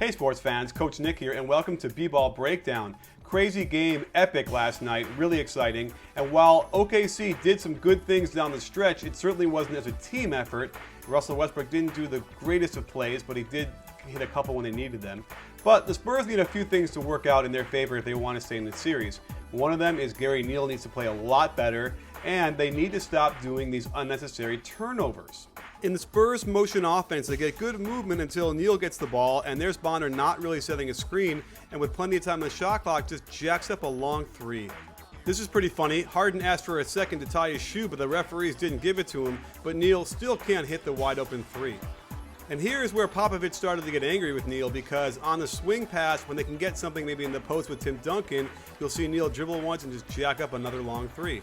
Hey sports fans, Coach Nick here, and welcome to B-Ball Breakdown. Crazy game, epic last night, really exciting. And while OKC did some good things down the stretch, it certainly wasn't as a team effort. Russell Westbrook didn't do the greatest of plays, but he did hit a couple when they needed them. But the Spurs need a few things to work out in their favor if they want to stay in the series. One of them is Neal needs to play a lot better, and they need to stop doing these unnecessary turnovers. In the Spurs motion offense, they get good movement until Neal gets the ball, and there's Bonner not really setting a screen, and with plenty of time on the shot clock, just jacks up a long three. This is pretty funny. Harden asked for a second to tie his shoe, but the referees didn't give it to him, but Neal still can't hit the wide open three. And here's where Popovich started to get angry with Neal, because on the swing pass, when they can get something maybe in the post with Tim Duncan, you'll see Neal dribble once and just jack up another long three.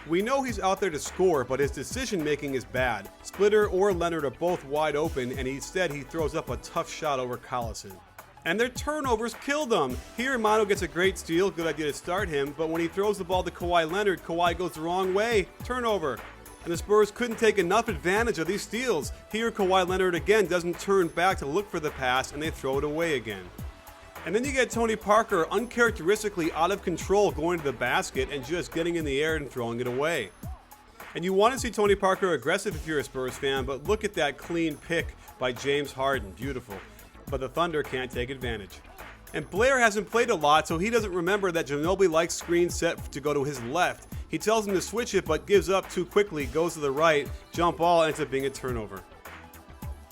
We know he's out there to score, but his decision making is bad. Splitter or Leonard are both wide open, and instead he throws up a tough shot over Collison. And their turnovers killed them. Here Manu gets a great steal, good idea to start him, but when he throws the ball to Kawhi Leonard, Kawhi goes the wrong way, turnover. And the Spurs couldn't take enough advantage of these steals. Here Kawhi Leonard again doesn't turn back to look for the pass, and they throw it away again. And then you get Tony Parker uncharacteristically out of control going to the basket and just getting in the air and throwing it away. And you want to see Tony Parker aggressive if you're a Spurs fan, but look at that clean pick by James Harden, beautiful. But the Thunder can't take advantage. And Blair hasn't played a lot, so he doesn't remember that Ginobili likes screens set to go to his left. He tells him to switch it, but gives up too quickly, goes to the right, jump ball, ends up being a turnover.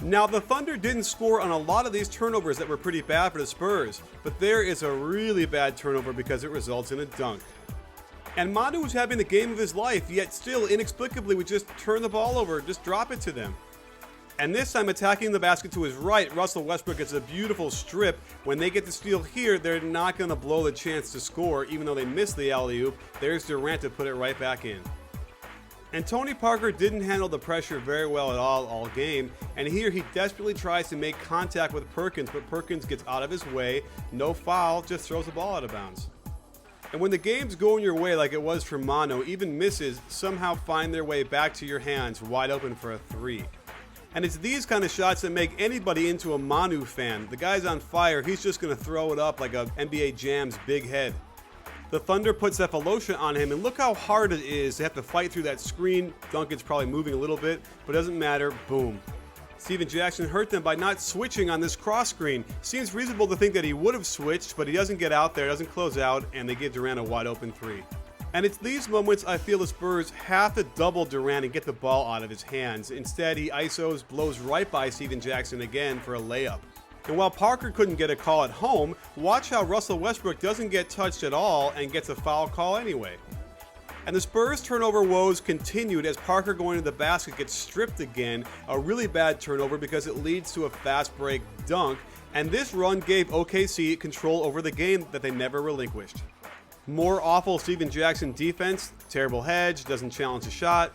Now, the Thunder didn't score on a lot of these turnovers that were pretty bad for the Spurs, but there is a really bad turnover because it results in a dunk. And Manu was having the game of his life, yet still inexplicably would just turn the ball over, just drop it to them. And this time, attacking the basket to his right, Russell Westbrook gets a beautiful strip. When they get the steal here, they're not going to blow the chance to score, even though they missed the alley-oop. There's Durant to put it right back in. And Tony Parker didn't handle the pressure very well at all game, and here he desperately tries to make contact with Perkins, but Perkins gets out of his way, no foul, just throws the ball out of bounds. And when the game's going your way like it was for Manu, even misses somehow find their way back to your hands wide open for a three. And it's these kind of shots that make anybody into a Manu fan. The guy's on fire, he's just going to throw it up like a NBA Jam's big head. The Thunder put Cephalosha on him, and look how hard it is to have to fight through that screen. Duncan's probably moving a little bit, but it doesn't matter. Boom. Steven Jackson hurt them by not switching on this cross screen. Seems reasonable to think that he would have switched, but he doesn't get out there, doesn't close out, and they give Durant a wide open three. And it's these moments I feel the Spurs have to double Durant and get the ball out of his hands. Instead, he isos, blows right by Steven Jackson again for a layup. And while Parker couldn't get a call at home, watch how Russell Westbrook doesn't get touched at all and gets a foul call anyway. And the Spurs turnover woes continued as Parker going to the basket gets stripped again, a really bad turnover because it leads to a fast break dunk, and this run gave OKC control over the game that they never relinquished. More awful Steven Jackson defense, terrible hedge, doesn't challenge a shot.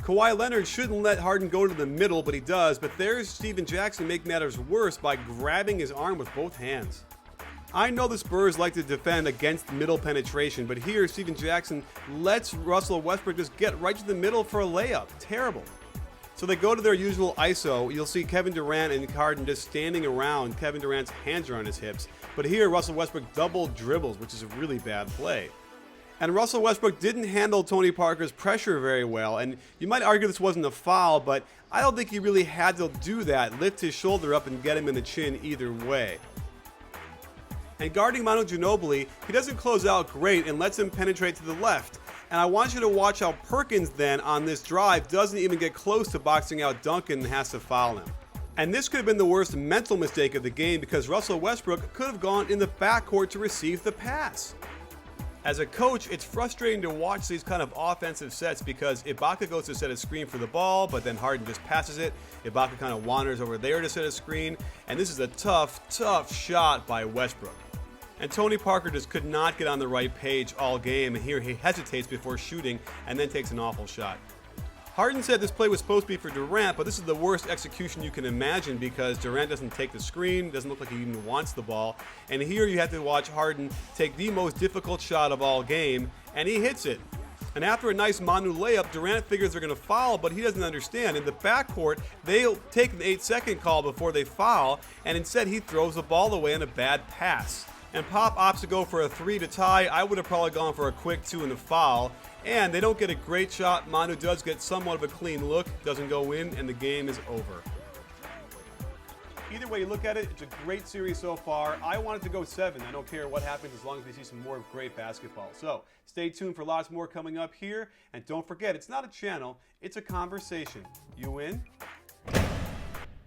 Kawhi Leonard shouldn't let Harden go to the middle, but he does. But there's Steven Jackson make matters worse by grabbing his arm with both hands. I know the Spurs like to defend against middle penetration, but here Steven Jackson lets Russell Westbrook just get right to the middle for a layup. Terrible. So they go to their usual ISO. You'll see Kevin Durant and Harden just standing around. Kevin Durant's hands are on his hips. But here Russell Westbrook double dribbles, which is a really bad play. And Russell Westbrook didn't handle Tony Parker's pressure very well, and you might argue this wasn't a foul, but I don't think he really had to do that, lift his shoulder up and get him in the chin either way. And guarding Manu Ginobili, he doesn't close out great and lets him penetrate to the left. And I want you to watch how Perkins then on this drive doesn't even get close to boxing out Duncan and has to foul him. And this could have been the worst mental mistake of the game because Russell Westbrook could have gone in the backcourt to receive the pass. As a coach, it's frustrating to watch these kind of offensive sets because Ibaka goes to set a screen for the ball, but then Harden just passes it. Ibaka kind of wanders over there to set a screen, and this is a tough shot by Westbrook. And Tony Parker just could not get on the right page all game, and here he hesitates before shooting and then takes an awful shot. Harden said this play was supposed to be for Durant, but this is the worst execution you can imagine because Durant doesn't take the screen, doesn't look like he even wants the ball. And here you have to watch Harden take the most difficult shot of all game, and he hits it. And after a nice Manu layup, Durant figures they're going to foul, but he doesn't understand. In the backcourt, they'll take an 8-second call before they foul, and instead he throws the ball away on a bad pass. And Pop opts to go for a 3 to tie. I would have probably gone for a quick 2 and a foul. And they don't get a great shot. Manu does get somewhat of a clean look, doesn't go in, and the game is over. Either way you look at it, it's a great series so far. I want it to go 7. I don't care what happens as long as we see some more great basketball. So stay tuned for lots more coming up here. And don't forget, it's not a channel, it's a conversation. You in?